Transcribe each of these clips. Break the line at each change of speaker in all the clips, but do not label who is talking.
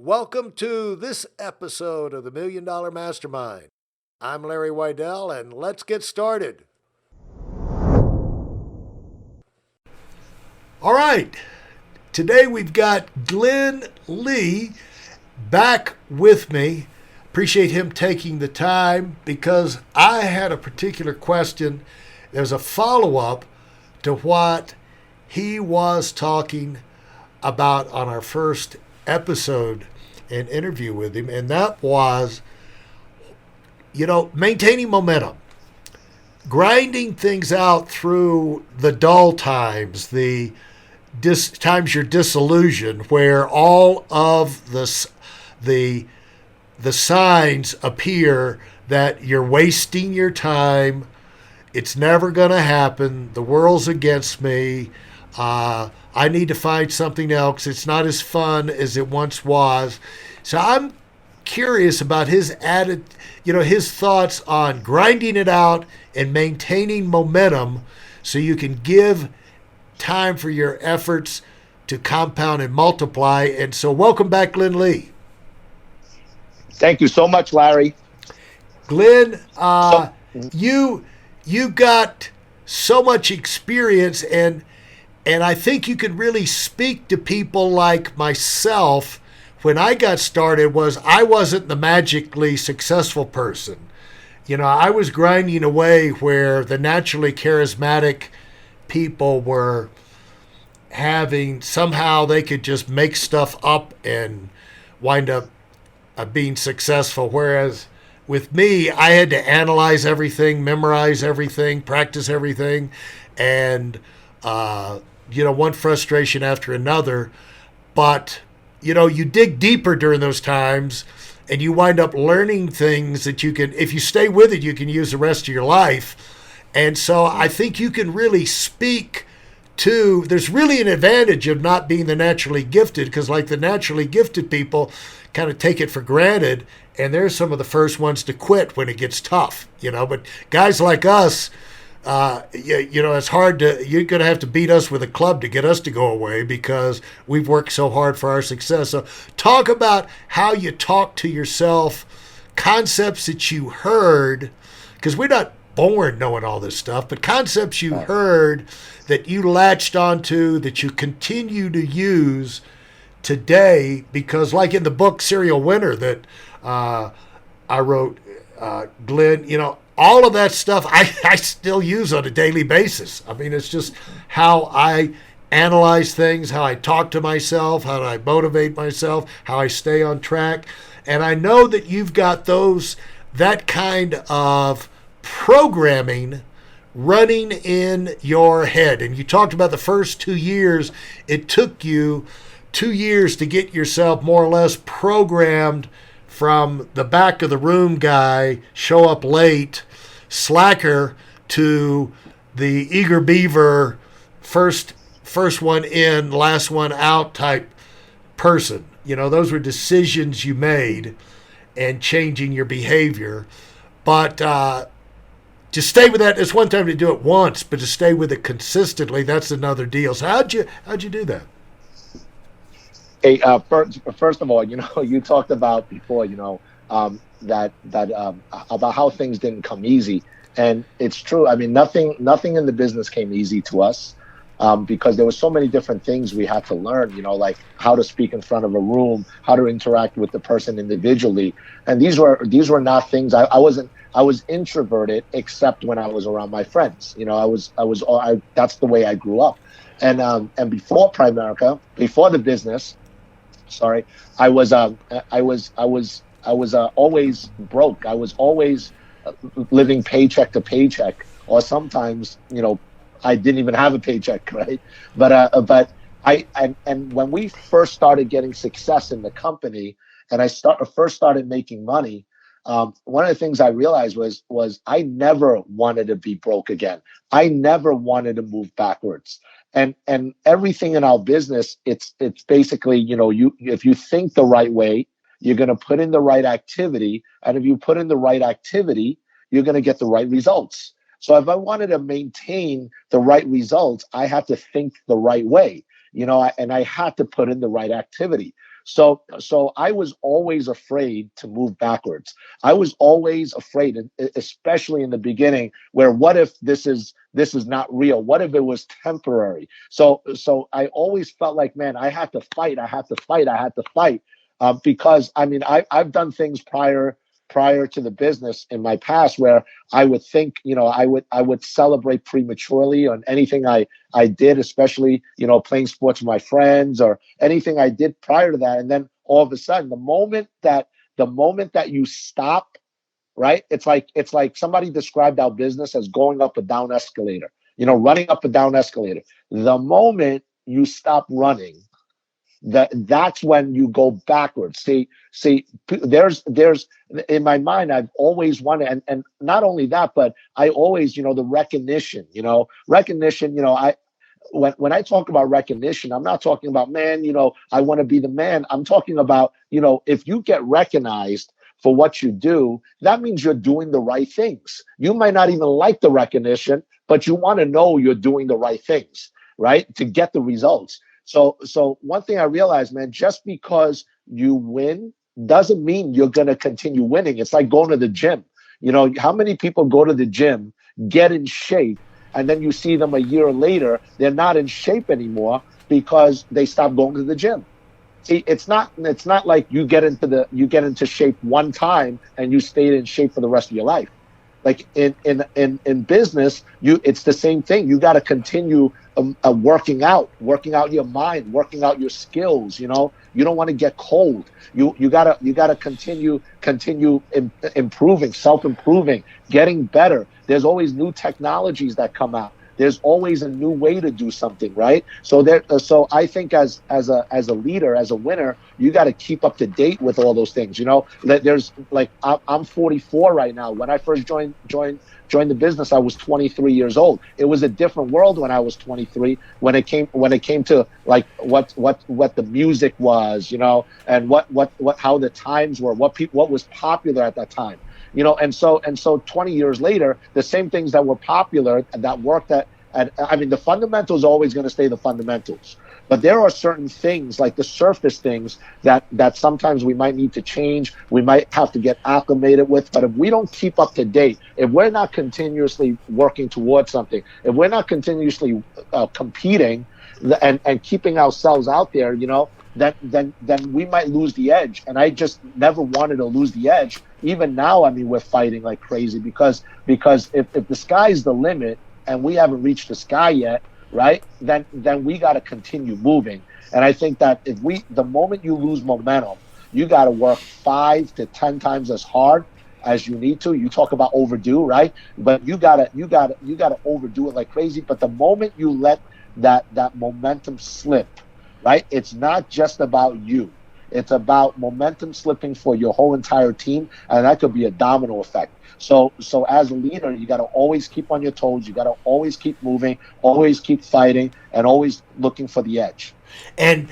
Welcome to this episode of the Million Dollar Mastermind. I'm Larry Weidel, and let's get started. All right, today we've got Glen Li back with me. Appreciate him taking the time because I had a particular question. There's a follow-up to what he was talking about on our first episode and interview with him, and that was, maintaining momentum, grinding things out through the dull times, the times you're disillusioned, where all of the signs appear that you're wasting your time. It's never going to happen. The world's against me. I need to find something else. It's not as fun as it once was. So I'm curious about his his thoughts on grinding it out and maintaining momentum so you can give time for your efforts to compound and multiply. And so welcome back, Glen Li.
Thank you so much, Larry.
Glen, you got so much experience, and I think you could really speak to people like myself. When I got started, I wasn't the magically successful person. I was grinding away where the naturally charismatic people were somehow they could just make stuff up and wind up being successful. Whereas with me, I had to analyze everything, memorize everything, practice everything, and one frustration after another. But you dig deeper during those times, and you wind up learning things that you can, if you stay with it, you can use the rest of your life. And so I think you can really speak to, there's really an advantage of not being the naturally gifted, because like the naturally gifted people kind of take it for granted, and they're some of the first ones to quit when it gets tough, but guys like us, it's hard you're going to have to beat us with a club to get us to go away because we've worked so hard for our success. So talk about how you talk to yourself, concepts that you heard, because we're not born knowing all this stuff, but concepts you heard that you latched onto, that you continue to use today, because like in the book Serial Winner that I wrote, Glen, all of that stuff I still use on a daily basis. I mean, it's just how I analyze things, how I talk to myself, how I motivate myself, how I stay on track. And I know that you've got that kind of programming running in your head. And you talked about the first 2 years. It took you 2 years to get yourself more or less programmed from the back of the room guy, show up late, slacker, to the eager beaver, first one in, last one out type person. Those were decisions you made and changing your behavior. But to stay with that, it's one time to do it once, but to stay with it consistently, that's another deal. So how'd you do that?
Hey, first of all, you talked about before, that about how things didn't come easy, and it's true. I mean, nothing in the business came easy to us, because there were so many different things we had to learn. Like how to speak in front of a room, how to interact with the person individually, and these were not things I was introverted except when I was around my friends. That's the way I grew up, and before Primerica, before the business. Sorry, I was always broke. I was always living paycheck to paycheck, or sometimes, I didn't even have a paycheck, right? But and when we first started getting success in the company, and I first started making money, one of the things I realized was I never wanted to be broke again. I never wanted to move backwards. And everything in our business, it's basically, if you think the right way, you're going to put in the right activity, and if you put in the right activity, you're going to get the right results. So if I wanted to maintain the right results, I had to think the right way, and I had to put in the right activity. So I was always afraid to move backwards. I was always afraid, especially in the beginning, where what if this is not real? What if it was temporary? So I always felt like, man, I had to fight. I had to fight. I had to fight. Because I mean, I've done things prior to the business in my past where I would think, I would celebrate prematurely on anything I did, especially, playing sports with my friends or anything I did prior to that. And then all of a sudden, the moment that you stop, right? It's like somebody described our business as going up a down escalator, running up a down escalator. The moment you stop running, that's when you go backwards. See, there's in my mind, I've always wanted, and not only that, but I always, the recognition, I when I talk about recognition, I'm not talking about, man, I want to be the man. I'm talking about, if you get recognized for what you do, that means you're doing the right things. You might not even like the recognition, but you want to know you're doing the right things, right? To get the results. So one thing I realized, man, just because you win doesn't mean you're going to continue winning. It's like going to the gym. How many people go to the gym, get in shape, and then you see them a year later, they're not in shape anymore because they stopped going to the gym. See, it's not like you get into shape one time and you stayed in shape for the rest of your life. Like in business, it's the same thing. You got to continue working out your mind, working out your skills. You don't want to get cold. You gotta continue improving, self improving, getting better. There's always new technologies that come out. There's always a new way to do something, right? So I think as a leader, as a winner, you got to keep up to date with all those things. There's like I'm 44 right now. When I first joined the business, I was 23 years old. It was a different world when I was 23. When it came to like what the music was, and what how the times were, what was popular at that time. And so 20 years later, the same things that were popular that worked at I mean, the fundamentals are always going to stay the fundamentals, but there are certain things like the surface things that sometimes we might need to change. We might have to get acclimated with. But if we don't keep up to date, if we're not continuously working towards something, if we're not continuously competing and keeping ourselves out there, then we might lose the edge. And I just never wanted to lose the edge. Even now, I mean, we're fighting like crazy because if the sky's the limit and we haven't reached the sky yet, right? Then we got to continue moving. And I think that the moment you lose momentum, you got to work 5 to 10 times as hard as you need to. You talk about overdo, right? But you gotta overdo it like crazy. But the moment you let that momentum slip, right? It's not just about you. It's about momentum slipping for your whole entire team, and that could be a domino effect. So as a leader, you got to always keep on your toes. You got to always keep moving, always keep fighting, and always looking for the edge.
And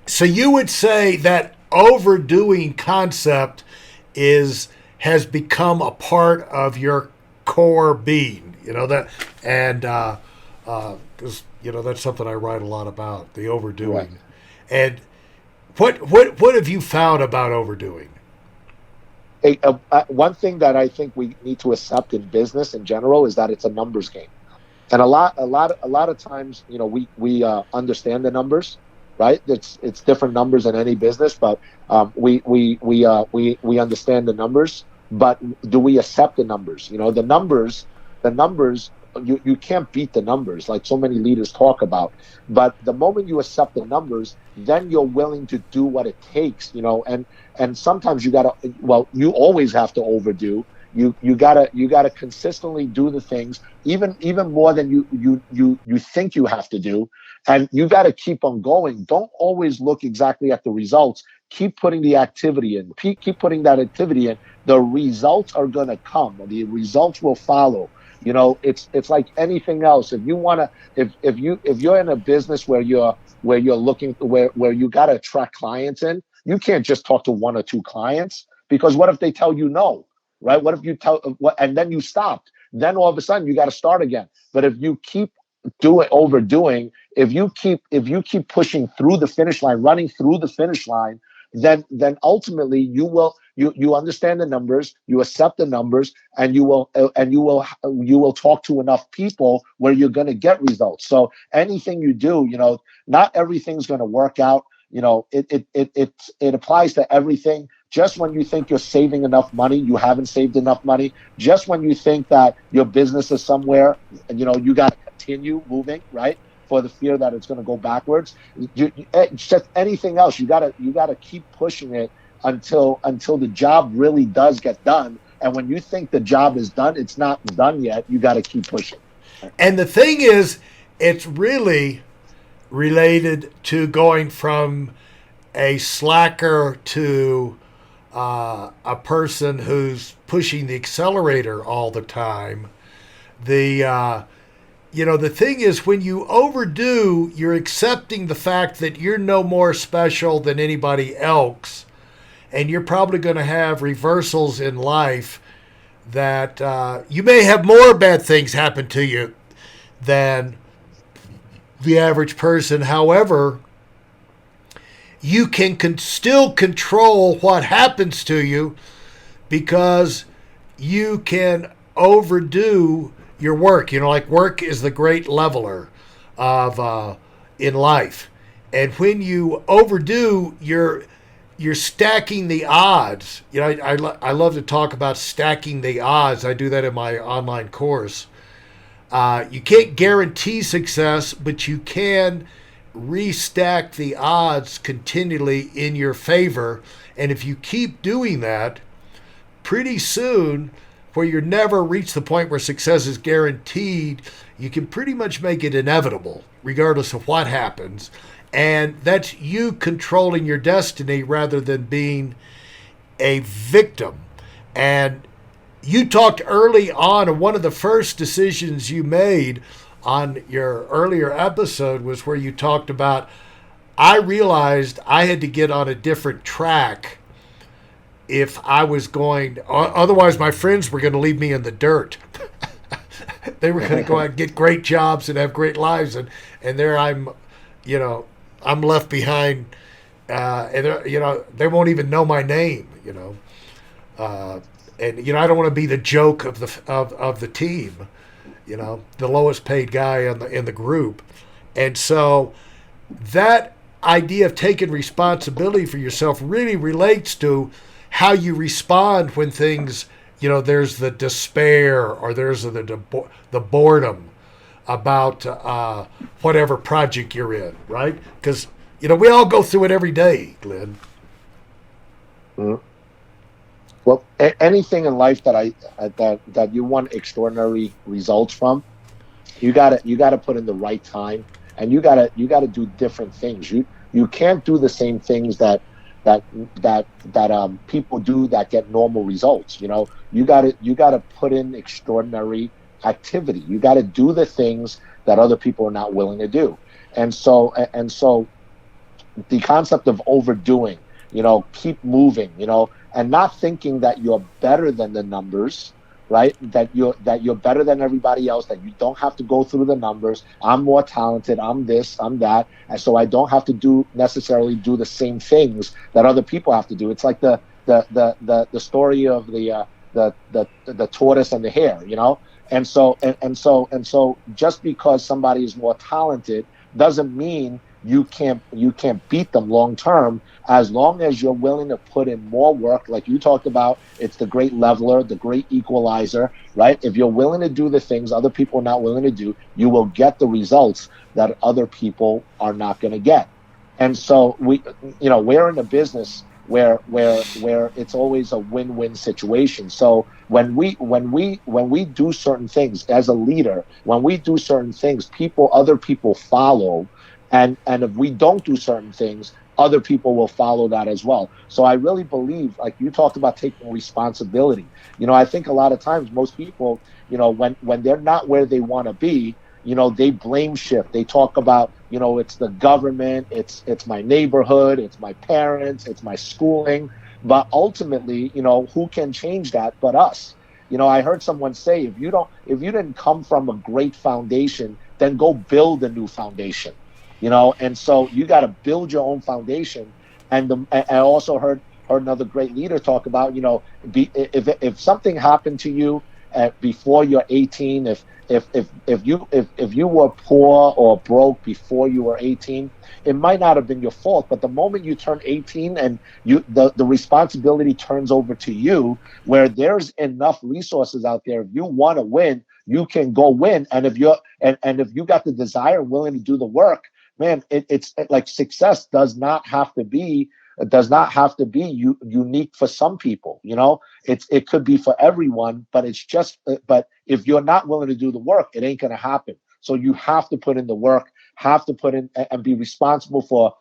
so you would say that overdoing concept has become a part of your core being. That, and because that's something I write a lot about, the overdoing.
Right.
And what have you found about overdoing?
One thing that I think we need to accept in business in general is that it's a numbers game. And a lot of times, we understand the numbers, right? It's different numbers in any business, but we understand the numbers. But do we accept the numbers? The numbers. You can't beat the numbers like so many leaders talk about. But the moment you accept the numbers, then you're willing to do what it takes. And sometimes you always have to overdo. You gotta consistently do the things, even more than you think you have to do, and you gotta keep on going. Don't always look exactly at the results. Keep putting the activity in. Keep putting that activity in. The results are gonna come. The results will follow. It's like anything else. If you wanna, if you're in a business where you're looking where you gotta attract clients in, you can't just talk to one or two clients, because what if they tell you no? Right? What if you tell what and then you stopped? Then all of a sudden you got to start again. But if you keep overdoing, if you keep pushing through the finish line, running through the finish line, then ultimately you understand the numbers, you accept the numbers, and you will talk to enough people where you're going to get results. So anything you do, not everything's going to work out. It applies to everything. Just when you think you're saving enough money, you haven't saved enough money. Just when you think that your business is somewhere, you got to continue moving, right? For the fear that it's going to go backwards. Just anything else, you gotta keep pushing it until the job really does get done. And when you think the job is done, it's not done yet. You got to keep pushing.
And the thing is, it's really related to going from a slacker to a person who's pushing the accelerator all the time. The thing is, when you overdo, you're accepting the fact that you're no more special than anybody else, and you're probably going to have reversals in life that you may have more bad things happen to you than the average person. However, you can still control what happens to you because you can overdo your work. Like work is the great leveler of in life. And when you overdo, you're stacking the odds. I love to talk about stacking the odds. I do that in my online course. You can't guarantee success, but you can restack the odds continually in your favor. And if you keep doing that, pretty soon, where you never reach the point where success is guaranteed, you can pretty much make it inevitable, regardless of what happens. And that's you controlling your destiny rather than being a victim. And you talked early on, and one of the first decisions you made on your earlier episode was where you talked about, I realized I had to get on a different track if I was going, otherwise my friends were going to leave me in the dirt. They were going to go out and get great jobs and have great lives, and there I'm left behind, and they won't even know my name, and I don't want to be the joke of the team, the lowest paid guy in the group. And so that idea of taking responsibility for yourself really relates to how you respond when things, there's the despair or there's the boredom about whatever project you're in, right? Because, we all go through it every day, Glenn.
Mm-hmm. Well, anything in life that you want extraordinary results from, you gotta put in the right time, and you gotta do different things. You can't do the same things that people do that get normal results. You gotta put in extraordinary activity. You gotta do the things that other people are not willing to do. And so the concept of overdoing, keep moving, and not thinking that you're better than the numbers, right? That you're better than everybody else, that you don't have to go through the numbers. I'm more talented, I'm this, I'm that, and so I don't have to necessarily do the same things that other people have to do. It's like the story of the tortoise and the hare, And so just because somebody is more talented doesn't mean you can't beat them long term, as long as you're willing to put in more work. Like you talked about, it's the great leveler, the great equalizer, right? If you're willing to do the things other people are not willing to do, you will get the results that other people are not going to get. And so we're in a business where it's always a win-win situation. So when we do certain things as a leader, when we do certain things, other people follow. And if we don't do certain things, other people will follow that as well. So I really believe, like you talked about, taking responsibility. I think a lot of times most people, when they're not where they want to be, they blame shift. They talk about, it's the government, it's my neighborhood, it's my parents, it's my schooling. But ultimately, who can change that but us? I heard someone say, if you didn't come from a great foundation then go build a new foundation. And so you got to build your own foundation. And I also heard another great leader talk about, if something happened to you before you're 18, if you were poor or broke before you were 18, it might not have been your fault. But the moment you turn 18 and the responsibility turns over to you, where there's enough resources out there, if you want to win, you can go win. And if you got the desire and willing to do the work, man, it's like success does not have to be unique for some people. It could be for everyone, but but if you're not willing to do the work, it ain't going to happen. So you have to put in the work, have to put in and be responsible for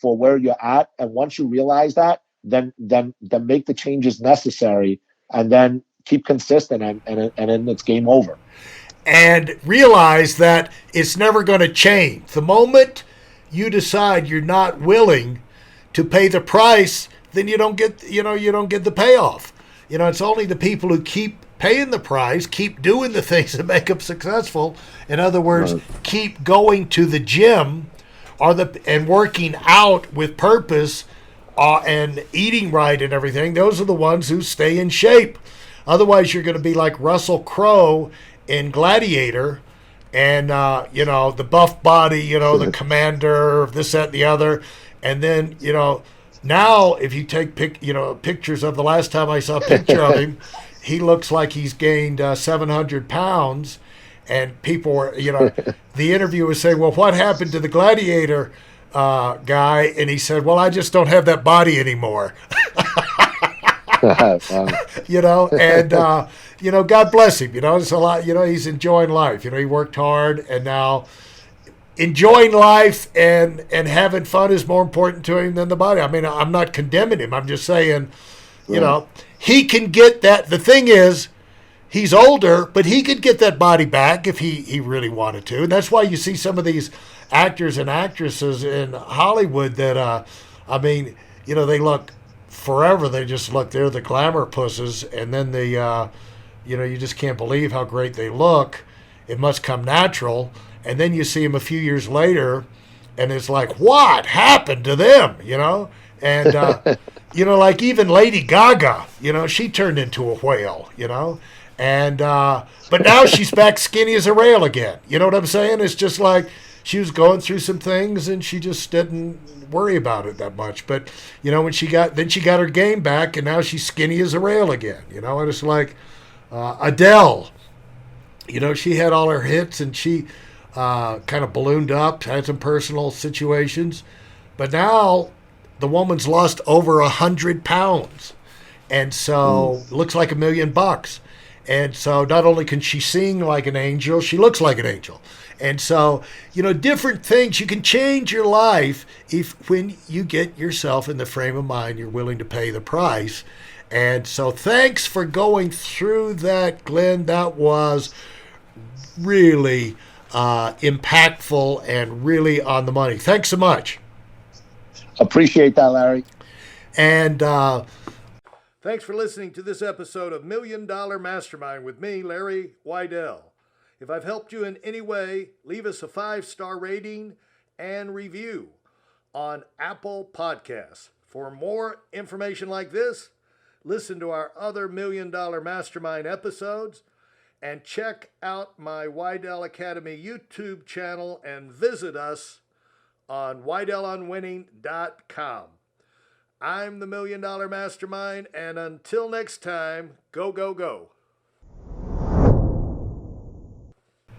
where you're at. And once you realize that, then make the changes necessary, and then keep consistent, and then it's game over.
And realize that it's never going to change. The moment you decide you're not willing to pay the price, then you don't get the payoff. It's only the people who keep paying the price, keep doing the things that make them successful. In other words, keep going to the gym and working out with purpose, and eating right and everything. Those are the ones who stay in shape. Otherwise, you're going to be like Russell Crowe in Gladiator, and the buff body, the commander, this, that, and the other. And then, now if you take pictures of the last time I saw a picture of him, he looks like he's gained 700 pounds. And people were, the interviewer was saying, well, what happened to the Gladiator guy? And he said, well, I just don't have that body anymore. And God bless him. It's a lot. He's enjoying life. He worked hard, and now enjoying life and having fun is more important to him than the body. I mean, I'm not condemning him. I'm just saying, he can get that. The thing is, he's older, but he could get that body back if he really wanted to. And that's why you see some of these actors and actresses in Hollywood that, they look forever. They're the glamour pusses. And then you just can't believe how great they look. It must come natural. And then you see them a few years later, and it's like, what happened to them? And, like even Lady Gaga, she turned into a whale, and, but now she's back skinny as a rail again. You know what I'm saying? It's just like she was going through some things and she just didn't worry about it that much. But, when she got her game back, and now she's skinny as a rail again, and it's like, Adele, she had all her hits, and she kind of ballooned up, had some personal situations, but now the woman's lost over 100 pounds, and so looks like $1 million. And so not only can she sing like an angel, she looks like an angel. And so, different things. You can change your life when you get yourself in the frame of mind you're willing to pay the price. And so thanks for going through that, Glenn. That was really impactful and really on the money. Thanks so much.
Appreciate that, Larry.
And thanks for listening to this episode of $1 Million Mastermind with me, Larry Weidel. If I've helped you in any way, leave us a 5-star rating and review on Apple Podcasts. For more information like this, listen to our other $1 Million Mastermind episodes, and check out my Weidel Academy YouTube channel, and visit us on WeidelOnWinning.com. I'm the $1 Million Mastermind, and until next time, go, go, go.